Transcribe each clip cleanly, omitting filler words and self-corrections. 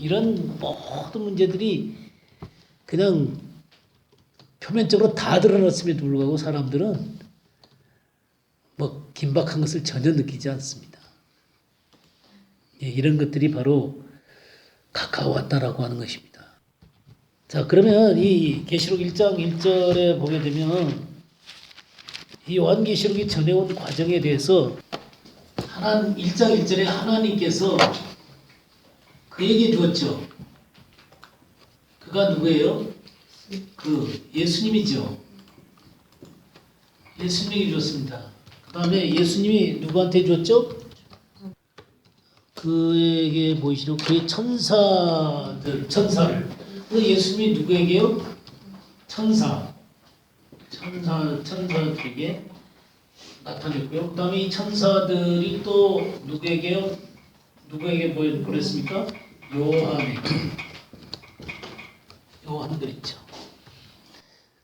이런 모든 문제들이 그냥 표면적으로 다 드러났음에도 불구하고 사람들은 뭐 긴박한 것을 전혀 느끼지 않습니다. 예, 이런 것들이 바로 가까워왔다라고 하는 것입니다. 자, 그러면 이 계시록 1장 1절에 보게 되면 이 요한계시록이 전해온 과정에 대해서 1장 1절에 하나님께서 그에게 주었죠. 그가 누구예요? 그 예수님이죠. 예수님에게 주었습니다. 그 다음에 예수님이 누구한테 줬죠? 그에게 보이시는 그의 천사를. 그 예수님이 누구에게요? 천사들에게 나타냈고요. 그 다음에 이 천사들이 또 누구에게 보냈습니까? 요한들 있죠.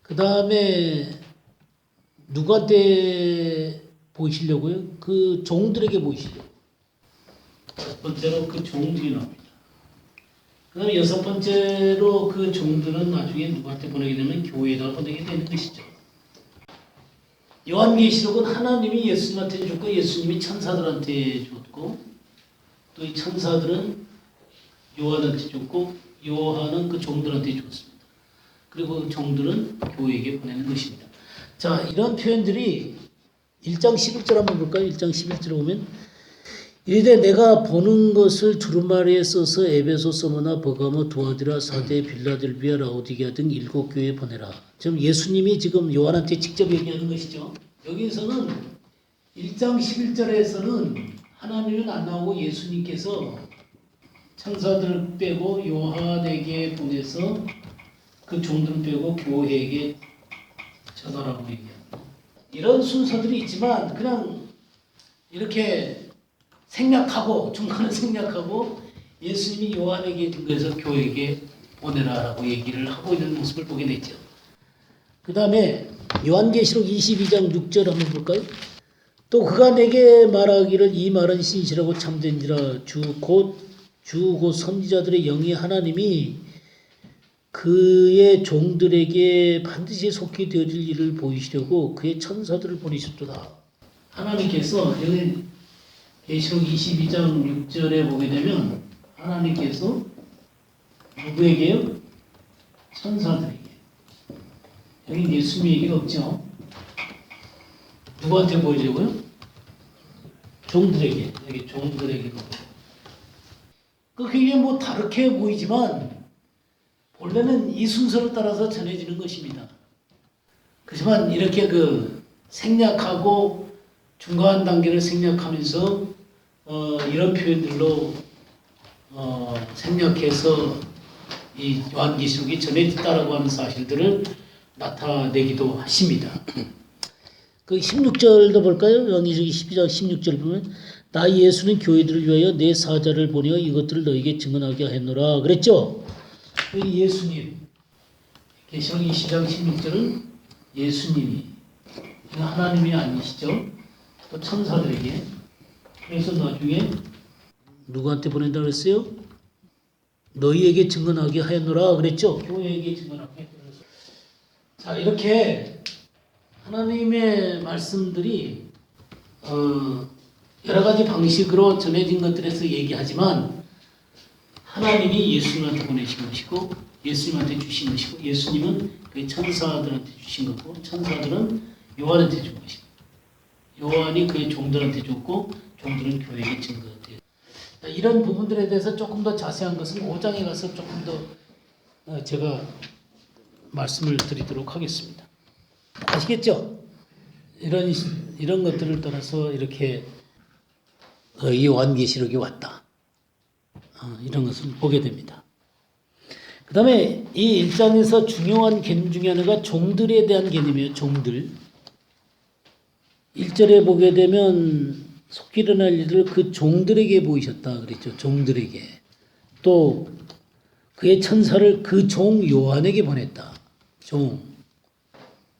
그 다음에 누구한테 보이시려고요? 그 종들에게 보이시려고. 첫 번째로 그 종들이 나옵니다. 그 다음에 여섯 번째로 그 종들은 나중에 누구한테 보내게 되면 교회에다 보내게 되는 것이죠. 요한계시록은 하나님이 예수님한테 줬고 예수님이 천사들한테 줬고 또 이 천사들은 요한한테 줬고 요한은 그 종들한테 줬습니다. 그리고 그 종들은 교회에게 보내는 것입니다. 자, 이런 표현들이 1장 11절 한번 볼까요? 1장 11절에 보면 이르되 내가 보는 것을 두루마리에 써서 에베소, 서머나, 버가모, 두아디라, 사데, 빌라델비아, 라오디게아 등 7교회에 보내라. 지금 예수님이 지금 요한한테 직접 얘기하는 것이죠. 여기서는 1장 11절에서는 하나님은 안 나오고 예수님께서 천사들을 빼고 요한에게 보내서 그 종들을 빼고 교회에게 전하라고 얘기합니다. 이런 순서들이 있지만 그냥 이렇게 생략하고 중간에 생략하고 예수님이 요한에게 그래서 교회에게 보내라라고 얘기를 하고 있는 모습을 보게 되죠. 그 다음에 요한계시록 22장 6절 한번 볼까요? 또 그가 내게 말하기를 이 말은 신실하고 참된지라 주 곧 선지자들의 영이 하나님이 그의 종들에게 반드시 속히 되어질 일을 보이시려고 그의 천사들을 보내셨도다. 하나님께서 여기 계시록 22장 6절에 보게 되면 하나님께서 누구에게요? 천사들에게. 여기 예수님 얘기가 없죠. 누구한테 보이려고요? 종들에게. 여기 종들에게. 그게 뭐 다르게 보이지만 원래는 이 순서를 따라서 전해지는 것입니다. 그렇지만 이렇게 생략하고 중간 단계를 생략하면서 이런 표현들로 생략해서 이 요한계시록이 전해졌다라고 하는 사실들을 나타내기도 하십니다. 그 16절도 볼까요? 요한계시록 12장 16절 보면 나 예수는 교회들을 위하여 내 사자를 보내어 이것들을 너에게 증언하게 하였노라 그랬죠? 이 예수님 계시록 20장 16절은 예수님이 하나님이 아니시죠? 또 천사들에게. 그래서 나중에 누구한테 보낸다 그랬어요? 너희에게 증언하게 하였노라 그랬죠? 교회에게 증언하게. 자, 이렇게 하나님의 말씀들이 여러 가지 방식으로 전해진 것들에서 얘기하지만 하나님이 예수님한테 보내신 것이고 예수님한테 주신 것이고 예수님은 그 천사들한테 주신 거고 천사들은 요한한테 준 것이고 요한이 그의 종들한테 줬고 종들은 교회에게 준 것 같아요. 이런 부분들에 대해서 조금 더 자세한 것은 5장에 가서 조금 더 제가 말씀을 드리도록 하겠습니다. 아시겠죠? 이런 것들을 따라서 이렇게 이 요한계시록이 왔다. 이런 것을 보게 됩니다. 그 다음에 이 1장에서 중요한 개념 중에 하나가 종들에 대한 개념이에요. 종들. 1절에 보게 되면 속히 일어날 일을 그 종들에게 보이셨다 그랬죠. 종들에게. 또 그의 천사를 그 종 요한에게 보냈다.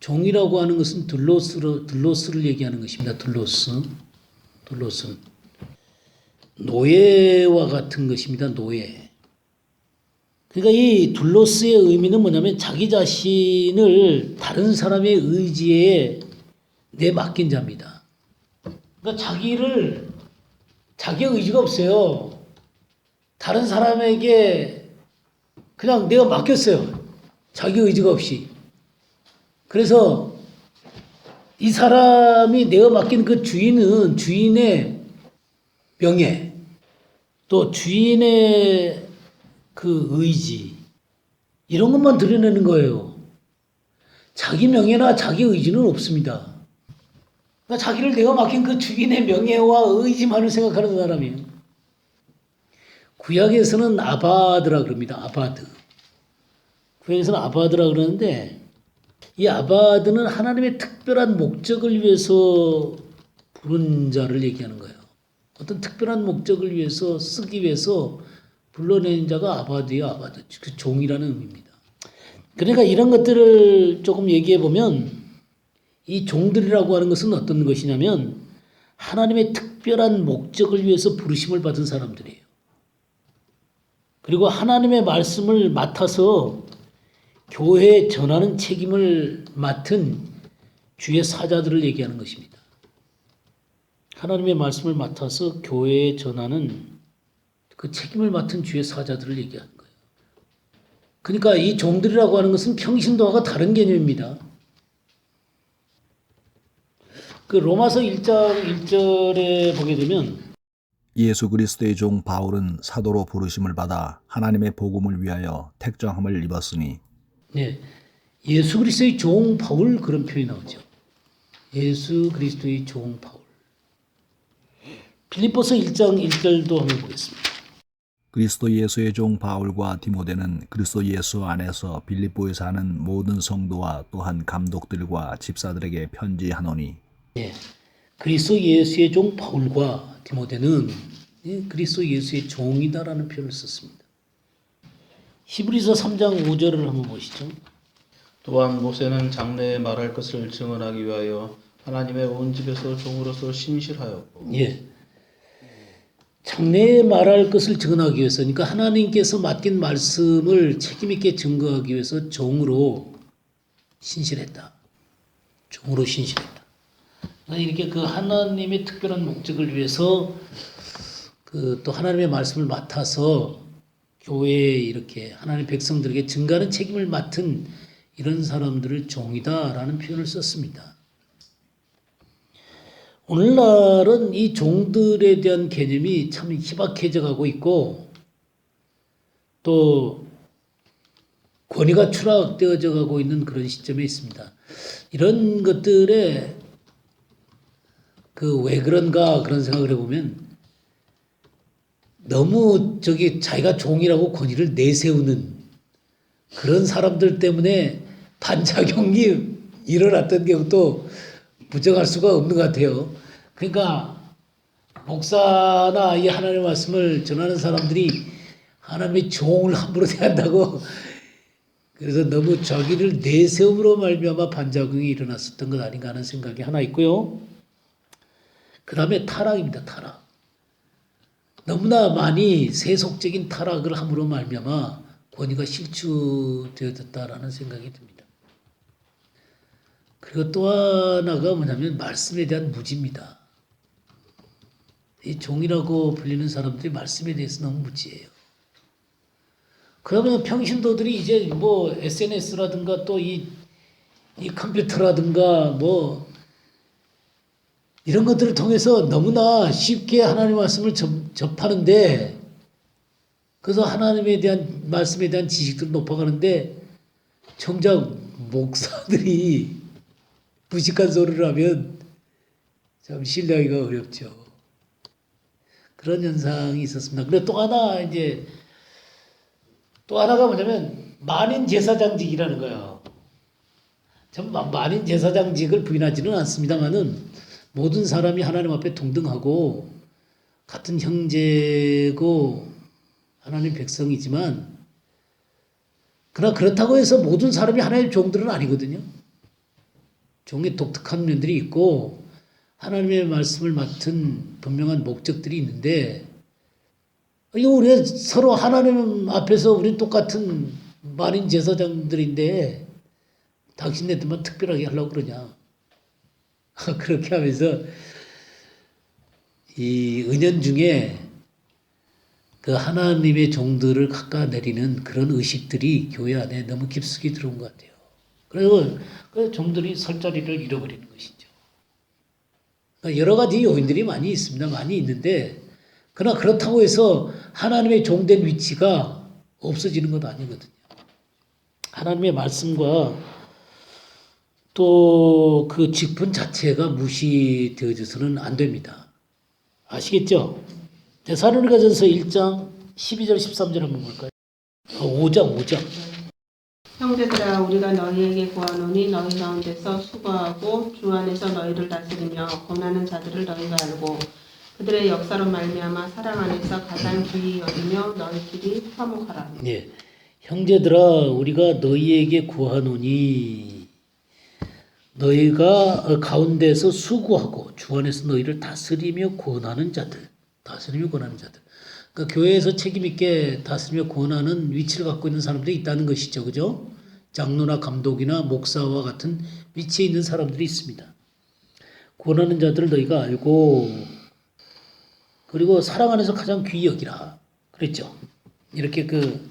종이라고 하는 것은 들로스를 얘기하는 것입니다. 들로스. 노예와 같은 것입니다. 노예. 그러니까 이 둘로스의 의미는 뭐냐면 자기 자신을 다른 사람의 의지에 내맡긴 자입니다. 그러니까 자기의 의지가 없어요. 다른 사람에게 그냥 내가 맡겼어요. 자기 의지가 없이. 그래서 이 사람이 내가 맡긴 그 주인은 주인의 명예, 또 주인의 그 의지, 이런 것만 드러내는 거예요. 자기 명예나 자기 의지는 없습니다. 그러니까 자기를 내가 맡긴 그 주인의 명예와 의지만을 생각하는 사람이에요. 구약에서는 아바드라 그럽니다. 아바드. 구약에서는 아바드라 그러는데 이 아바드는 하나님의 특별한 목적을 위해서 부른 자를 얘기하는 거예요. 어떤 특별한 목적을 위해서 쓰기 위해서 불러낸 자가 아바드예요. 아바드. 그 종이라는 의미입니다. 그러니까 이런 것들을 조금 얘기해 보면 이 종들이라고 하는 것은 어떤 것이냐면 하나님의 특별한 목적을 위해서 부르심을 받은 사람들이에요. 그리고 하나님의 말씀을 맡아서 교회에 전하는 책임을 맡은 주의 사자들을 얘기하는 것입니다. 하나님의 말씀을 맡아서 교회에 전하는 그 책임을 맡은 주의 사자들을 얘기하는 거예요. 그러니까 이 종들이라고 하는 것은 평신도와가 다른 개념입니다. 그 로마서 1장 1절에 보게 되면 예수 그리스도의 종 바울은 사도로 부르심을 받아 하나님의 복음을 위하여 택정함을 입었으니. 네, 예수 그리스도의 종 바울 그런 표현이 나오죠. 예수 그리스도의 종 바울. 빌립보서 1장 1절도 한번 보겠습니다. 그리스도 예수의 종 바울과 디모데는 그리스도 예수 안에서 빌립보에 사는 모든 성도와 또한 감독들과 집사들에게 편지하노니. 네, 그리스도 예수의 종 바울과 디모데는 그리스도 예수의 종이다라는 표현을 썼습니다. 히브리서 3장 5절을 한번 보시죠. 또한 모세는 장래에 말할 것을 증언하기 위하여 하나님의 온 집에서 종으로서 신실하였고. 예. 장래에 말할 것을 증언하기 위해서, 그러니까 하나님께서 맡긴 말씀을 책임있게 증거하기 위해서 종으로 신실했다. 종으로 신실했다. 그러니까 이렇게 그 하나님의 특별한 목적을 위해서 또 하나님의 말씀을 맡아서 교회에 이렇게 하나님의 백성들에게 증거하는 책임을 맡은 이런 사람들을 종이다라는 표현을 썼습니다. 오늘날은 이 종들에 대한 개념이 참 희박해져 가고 있고 또 권위가 추락되어져 가고 있는 그런 시점에 있습니다. 이런 것들에 왜 그런가 그런 생각을 해보면 너무 자기가 종이라고 권위를 내세우는 그런 사람들 때문에 반작용이 일어났던 경우도 부정할 수가 없는 것 같아요. 그러니까 목사나 이 하나님의 말씀을 전하는 사람들이 하나님의 종을 함부로 대한다고 그래서 너무 자기를 내세움으로 말미암아 반작용이 일어났었던 것 아닌가 하는 생각이 하나 있고요. 그 다음에 타락입니다. 타락. 너무나 많이 세속적인 타락을 함으로 말미암아 권위가 실추되어졌다라는 생각이 듭니다. 그리고 또 하나가 뭐냐면 말씀에 대한 무지입니다. 이 종이라고 불리는 사람들이 말씀에 대해서 너무 무지해요. 그러면 평신도들이 이제 뭐 SNS라든가 또 이 컴퓨터라든가 뭐 이런 것들을 통해서 너무나 쉽게 하나님의 말씀을 접하는데 그래서 하나님에 대한 말씀에 대한 지식들을 높아가는데 정작 목사들이 무식한 소리를 하면 참 신뢰하기가 어렵죠. 그런 현상이 있었습니다. 그리고 또 하나가 뭐냐면 만인 제사장직이라는 거예요. 전 만인 제사장직을 부인하지는 않습니다만은 모든 사람이 하나님 앞에 동등하고 같은 형제고 하나님 백성이지만 그러나 그렇다고 해서 모든 사람이 하나님의 종들은 아니거든요. 종의 독특한 면들이 있고 하나님의 말씀을 맡은 분명한 목적들이 있는데 이거 우리가 서로 하나님 앞에서 우리 똑같은 만인 제사장들인데 당신네들만 특별하게 하려고 그러냐. 그렇게 하면서 이 은연중에 그 하나님의 종들을 깎아내리는 그런 의식들이 교회 안에 너무 깊숙이 들어온 것 같아요. 그래서 그 종들이 설 자리를 잃어버리는 것이죠. 그러니까 여러 가지 요인들이 많이 있습니다. 많이 있는데 그러나 그렇다고 해서 하나님의 종된 위치가 없어지는 건 아니거든요. 하나님의 말씀과 또 그 직분 자체가 무시되어져서는 안 됩니다. 아시겠죠? 데살로니가전서 1장 12절 13절 한번 볼까요? 5장. 형제들아 우리가 너희에게 구하노니 너희 가운데서 수고하고 주 안에서 너희를 다스리며 권하는 자들을 너희가 알고 그들의 역사로 말미암아 사랑 안에서 가장 귀히 여기며 너희끼리 화목하라. 예. 형제들아 우리가 너희에게 구하노니 너희가 가운데서 수고하고 주 안에서 너희를 다스리며 권하는 자들. 그러니까 교회에서 책임 있게 다스리며 권하는 위치를 갖고 있는 사람들이 있다는 것이죠. 그죠? 장로나 감독이나 목사와 같은 위치에 있는 사람들이 있습니다. 권하는 자들을 너희가 알고 그리고 사랑 안에서 가장 귀히 여기라. 그랬죠. 이렇게 그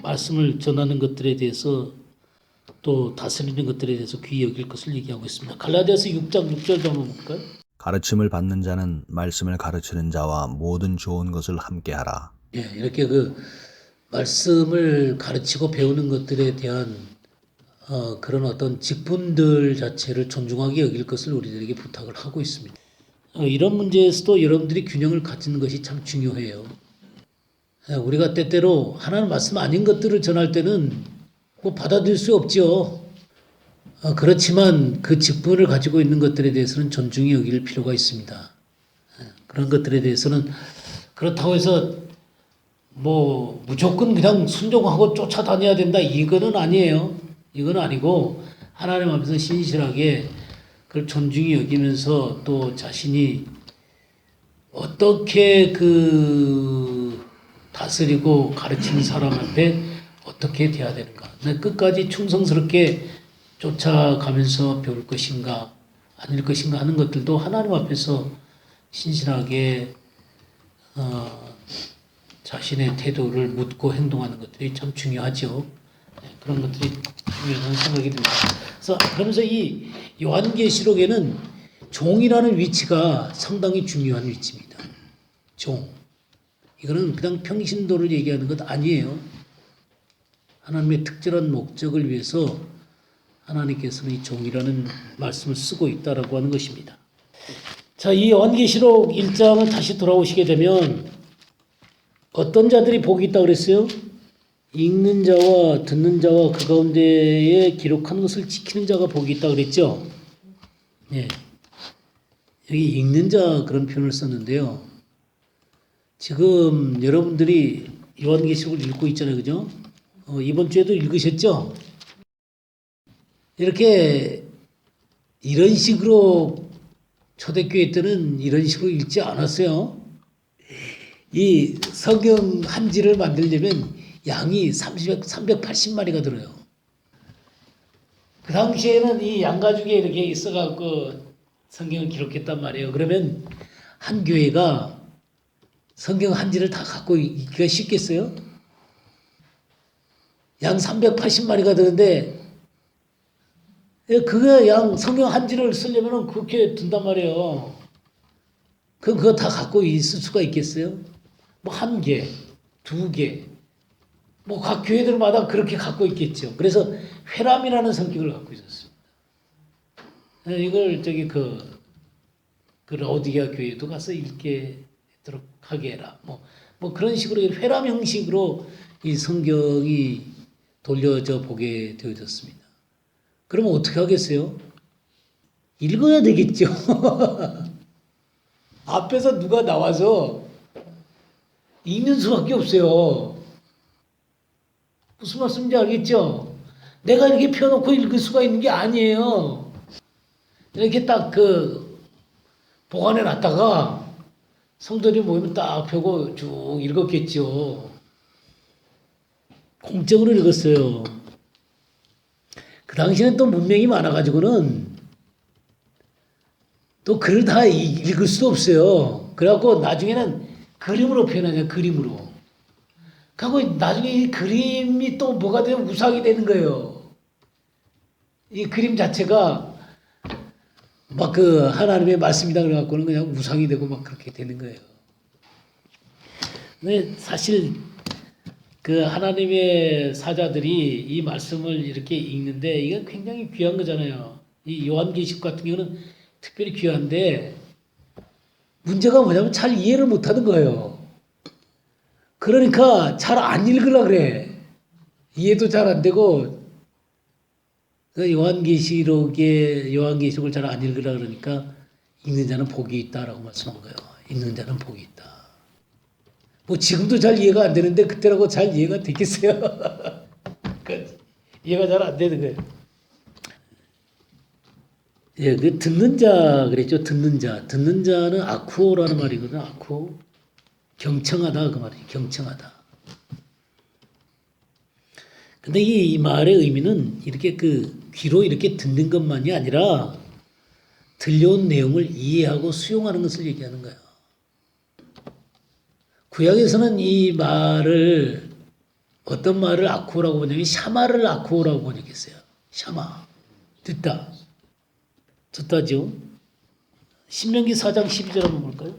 말씀을 전하는 것들에 대해서 또 다스리는 것들에 대해서 귀히 여길 것을 얘기하고 있습니다. 갈라디아서 6장 6절 한번 볼까요? 가르침을 받는 자는 말씀을 가르치는 자와 모든 좋은 것을 함께하라. 예, 이렇게 그 말씀을 가르치고 배우는 것들에 대한 그런 어떤 직분들 자체를 존중하게 여길 것을 우리들에게 부탁을 하고 있습니다. 이런 문제에서도 여러분들이 균형을 갖추는 것이 참 중요해요. 우리가 때때로 하나님 말씀 아닌 것들을 전할 때는 뭐 받아들일 수 없죠. 그렇지만 그 직분을 가지고 있는 것들에 대해서는 존중히 여길 필요가 있습니다. 그런 것들에 대해서는 그렇다고 해서 뭐 무조건 그냥 순종하고 쫓아다녀야 된다 이거는 아니에요. 이건 아니고 하나님 앞에서 신실하게 그걸 존중히 여기면서 또 자신이 어떻게 그 다스리고 가르치는 사람 앞에 어떻게 돼야 되는가. 끝까지 충성스럽게 쫓아가면서 배울 것인가 아닐 것인가 하는 것들도 하나님 앞에서 신실하게 자신의 태도를 묻고 행동하는 것들이 참 중요하죠. 그런 것들이 중요한 생각이 듭니다. 그러면서 이 요한계시록에는 종이라는 위치가 상당히 중요한 위치입니다. 종. 이거는 그냥 평신도를 얘기하는 것 아니에요. 하나님의 특별한 목적을 위해서 하나님께서는 이 종이라는 말씀을 쓰고 있다라고 하는 것입니다. 자, 이 요한계시록 1장을 다시 돌아오시게 되면 어떤 자들이 복이 있다고 그랬어요? 읽는 자와 듣는 자와 그 가운데에 기록한 것을 지키는 자가 복이 있다고 그랬죠? 예. 여기 읽는 자 그런 표현을 썼는데요. 지금 여러분들이 요한계시록을 읽고 있잖아요. 그죠? 이번 주에도 읽으셨죠? 이렇게 이런 식으로 초대교회 때는 이런 식으로 읽지 않았어요. 이 성경 한 지를 만들려면 양이 380마리가 들어요. 그 당시에는 이 양가죽에 이렇게 있어갖고 성경을 기록했단 말이에요. 그러면 한 교회가 성경 한 지를 다 갖고 있기가 쉽겠어요? 양 380마리가 되는데 그게 양 성경 한 지를 쓰려면 그렇게 든단 말이에요. 그거 다 갖고 있을 수가 있겠어요? 뭐 한 개, 두 개, 뭐 각 교회들마다 그렇게 갖고 있겠죠. 그래서 회람이라는 성격을 갖고 있었습니다. 이걸 그 라오디게아 교회도 가서 읽게 하게 해라. 뭐 그런 식으로 회람 형식으로 이 성경이 돌려져 보게 되어졌습니다. 그러면 어떻게 하겠어요? 읽어야 되겠죠. 앞에서 누가 나와서 읽는 수밖에 없어요. 무슨 말씀인지 알겠죠? 내가 이렇게 펴놓고 읽을 수가 있는 게 아니에요. 이렇게 딱 보관해 놨다가 성도들이 모이면 딱 펴고 쭉 읽었겠죠. 공적으로 읽었어요. 그 당시에는 또 문명이 많아가지고는 또 글을 다 읽을 수도 없어요. 그래갖고 나중에는 그림으로 표현하냐, 그림으로. 그리고 나중에 이 그림이 또 뭐가 되면 우상이 되는 거예요. 이 그림 자체가 막 그 하나님의 말씀이다 그래갖고는 그냥 우상이 되고 막 그렇게 되는 거예요. 근데 사실 그 하나님의 사자들이 이 말씀을 이렇게 읽는데 이건 굉장히 귀한 거잖아요. 이 요한계시록 같은 경우는 특별히 귀한데 문제가 뭐냐면 잘 이해를 못하는 거예요. 그러니까 잘 안 읽으려고 그래. 이해도 잘 안 되고 그 요한계시록을 잘 안 읽으려고 그러니까 읽는 자는 복이 있다라고 말씀한 거예요. 읽는 자는 복이 있다. 뭐 지금도 잘 이해가 안 되는데 그때라고 잘 이해가 되겠어요? 이해가 잘 안 되는 거예요. 예, 그 듣는 자 그랬죠. 듣는 자. 듣는 자는 아쿠오라는 말이거든요. 아쿠오. 경청하다 그 말이에요. 경청하다. 근데 이 말의 의미는 이렇게 그 귀로 이렇게 듣는 것만이 아니라 들려온 내용을 이해하고 수용하는 것을 얘기하는 거예요. 구약에서는 이 말을 어떤 말을 아쿠오라고 번역해 샤마를 아쿠오라고 번역했어요. 샤마. 듣다. 듣다죠. 신명기 4장 12절 한번 볼까요?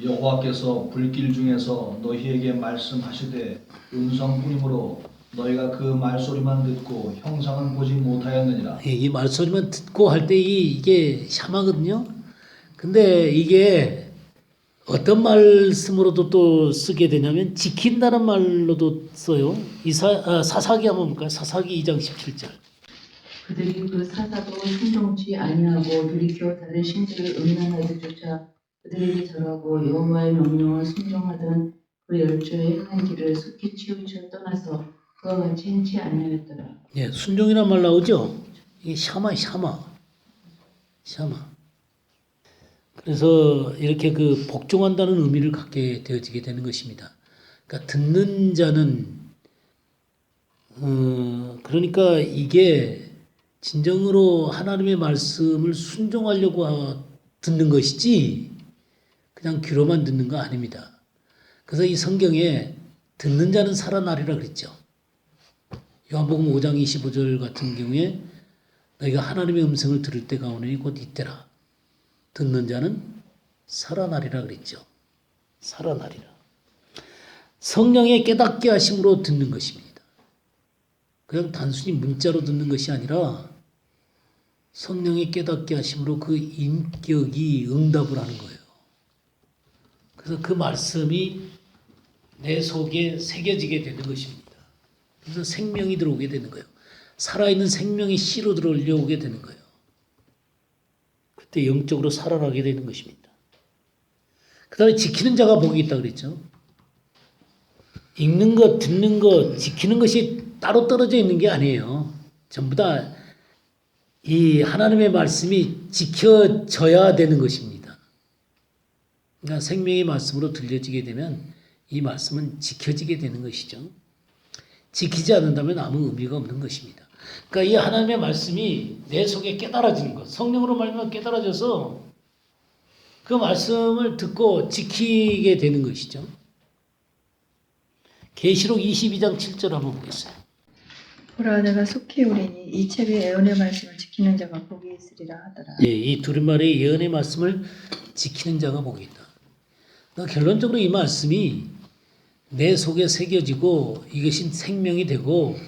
여호와께서 불길 중에서 너희에게 말씀하시되 음성뿐이므로 너희가 그 말소리만 듣고 형상은 보지 못하였느니라. 이 말소리만 듣고 할 때 이게 샤마거든요. 근데 이게 어떤 말씀으로도 또 쓰게 되냐면 지킨다는 말로도 써요. 사사기 한번 볼까요? 사사기 2장 17절. 그들이 그 사사도 순종치 아니하고 돌이켜 다른 신들을 음란하게 쫓아 그들에게 절하고 여호와의 명령을 순종하던 그 열조의 행한 길을 속히 치우쳐 떠나서 그와 같이 행치 아니하였더라. 예, 순종이란 말 나오죠? 이게 샤마. 그래서 이렇게 그 복종한다는 의미를 갖게 되어지게 되는 것입니다. 그러니까 듣는 자는 그러니까 이게 진정으로 하나님의 말씀을 순종하려고 듣는 것이지 그냥 귀로만 듣는 거 아닙니다. 그래서 이 성경에 듣는 자는 살아나리라 그랬죠. 요한복음 5장 25절 같은 경우에 너희가 하나님의 음성을 들을 때가 오느니 곧 이때라. 듣는 자는 살아나리라 그랬죠. 살아나리라. 성령의 깨닫게 하심으로 듣는 것입니다. 그냥 단순히 문자로 듣는 것이 아니라 성령의 깨닫게 하심으로 그 인격이 응답을 하는 거예요. 그래서 그 말씀이 내 속에 새겨지게 되는 것입니다. 그래서 생명이 들어오게 되는 거예요. 살아있는 생명이 씨로 들어오게 되는 거예요. 그때 영적으로 살아나게 되는 것입니다. 그 다음에 지키는 자가 복이 있다고 그랬죠. 읽는 것, 듣는 것, 지키는 것이 따로 떨어져 있는 게 아니에요. 전부 다 이 하나님의 말씀이 지켜져야 되는 것입니다. 그러니까 생명의 말씀으로 들려지게 되면 이 말씀은 지켜지게 되는 것이죠. 지키지 않는다면 아무 의미가 없는 것입니다. 그러니까 이 하나님의 말씀이 내 속에 깨달아지는 것, 성령으로 말미암아 깨달아져서 그 말씀을 듣고 지키게 되는 것이죠. 계시록 22장 7절 한번 보겠어요. 보라 내가 속히 오리니 이 책의 예언의 말씀을 지키는 자가 복이 있으리라 하더라. 예, 이 두루마리의 예언의 말씀을 지키는 자가 복이 있다. 그러니까 결론적으로 이 말씀이 내 속에 새겨지고 이것이 생명이 되고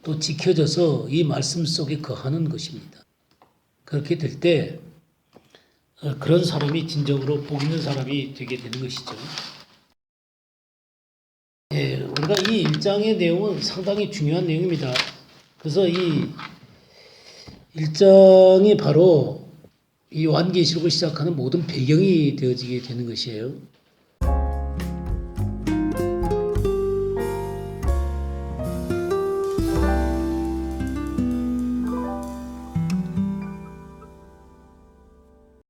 또 지켜져서 이 말씀 속에 거하는 것입니다. 그렇게 될 때 그런 사람이 진정으로 복 있는 사람이 되게 되는 것이죠. 예, 우리가 이 1장의 내용은 상당히 중요한 내용입니다. 그래서 이 1장이 바로 이 요한계시록을 시작하는 모든 배경이 되어지게 되는 것이에요.